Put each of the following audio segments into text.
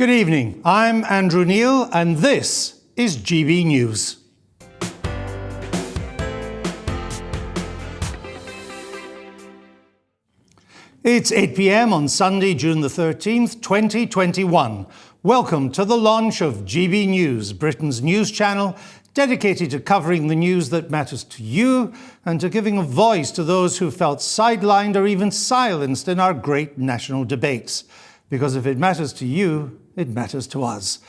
Good evening, I'm Andrew Neil and this is GB News. It's 8 p.m. on Sunday, June the 13th, 2021. Welcome to the launch of GB News, Britain's news channel dedicated to covering the news that matters to you and to giving a voice to those who felt sidelined or even silenced in our great national debates. Because if it matters to you, it matters to us.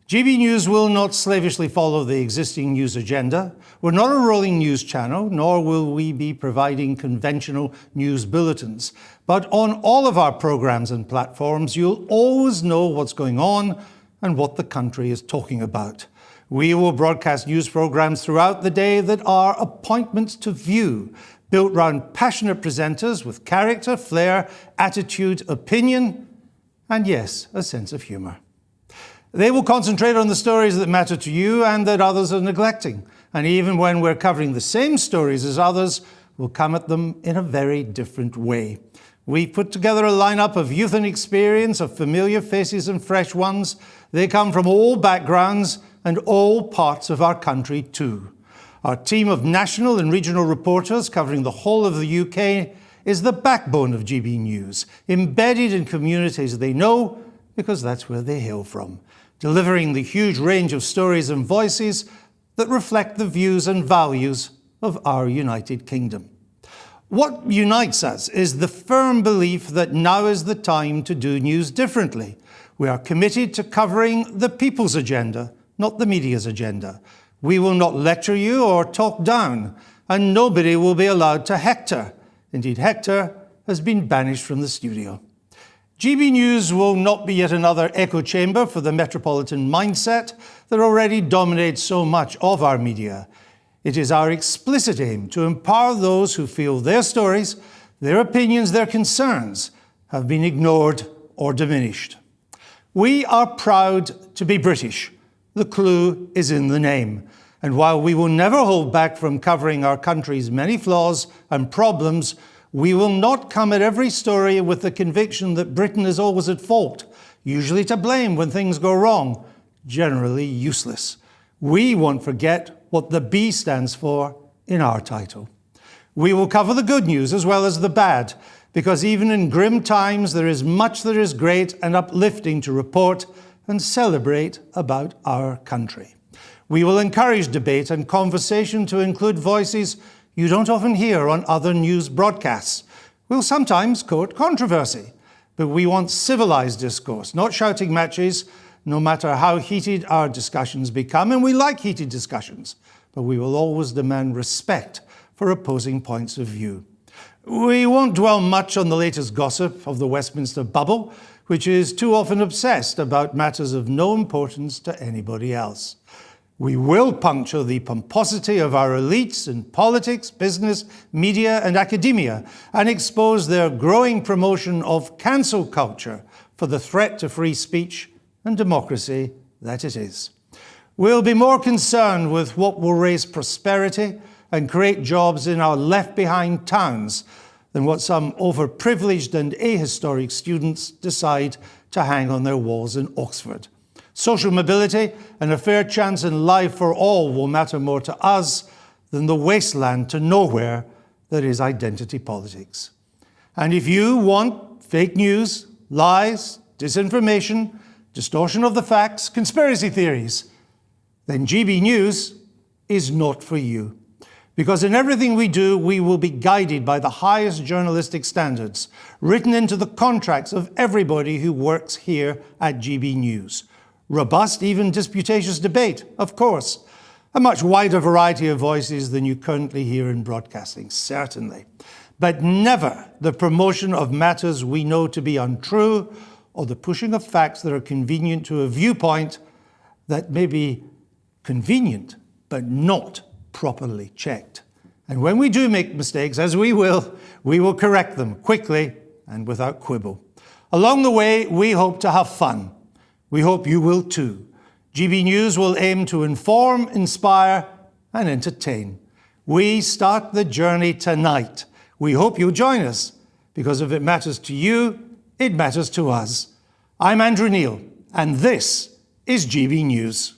GB News will not slavishly follow the existing news agenda. We're not a rolling news channel, nor will we be providing conventional news bulletins. But on all of our programs and platforms, you'll always know what's going on and what the country is talking about. We will broadcast news programs throughout the day that are appointments to view, built around passionate presenters with character, flair, attitude, opinion, and yes, a sense of humour. They will concentrate on the stories that matter to you and that others are neglecting. And even when we're covering the same stories as others, we'll come at them in a very different way. We've put together a lineup of youth and experience, of familiar faces and fresh ones. They come from all backgrounds and all parts of our country too. Our team of national and regional reporters covering the whole of the UK is the backbone of GB News, embedded in communities they know because that's where they hail from, delivering the huge range of stories and voices that reflect the views and values of our United Kingdom. What unites us is the firm belief that now is the time to do news differently. We are committed to covering the people's agenda, not the media's agenda. We will not lecture you or talk down, and nobody will be allowed to hector. Indeed, Hector has been banished from the studio. GB News will not be yet another echo chamber for the metropolitan mindset that already dominates so much of our media. It is our explicit aim to empower those who feel their stories, their opinions, their concerns have been ignored or diminished. We are proud to be British. The clue is in the name. And while we will never hold back from covering our country's many flaws and problems, we will not come at every story with the conviction that Britain is always at fault, usually to blame when things go wrong, generally useless. We won't forget what the B stands for in our title. We will cover the good news as well as the bad, because even in grim times there is much that is great and uplifting to report and celebrate about our country. We will encourage debate and conversation to include voices you don't often hear on other news broadcasts. We'll sometimes court controversy, but we want civilised discourse, not shouting matches, no matter how heated our discussions become. And we like heated discussions, but we will always demand respect for opposing points of view. We won't dwell much on the latest gossip of the Westminster bubble, which is too often obsessed about matters of no importance to anybody else. We will puncture the pomposity of our elites in politics, business, media and academia and expose their growing promotion of cancel culture for the threat to free speech and democracy that it is. We'll be more concerned with what will raise prosperity and create jobs in our left-behind towns than what some overprivileged and ahistoric students decide to hang on their walls in Oxford. Social mobility and a fair chance in life for all will matter more to us than the wasteland to nowhere that is identity politics. And if you want fake news, lies, disinformation, distortion of the facts, conspiracy theories, then GB News is not for you. Because in everything we do, we will be guided by the highest journalistic standards written into the contracts of everybody who works here at GB News. Robust, even disputatious debate, of course. A much wider variety of voices than you currently hear in broadcasting, certainly. But never the promotion of matters we know to be untrue or the pushing of facts that are convenient to a viewpoint that may be convenient but not properly checked. And when we do make mistakes, as we will correct them quickly and without quibble. Along the way, we hope to have fun. We hope you will too. GB News will aim to inform, inspire, and entertain. We start the journey tonight. We hope you'll join us, because if it matters to you, it matters to us. I'm Andrew Neil, And this is GB News.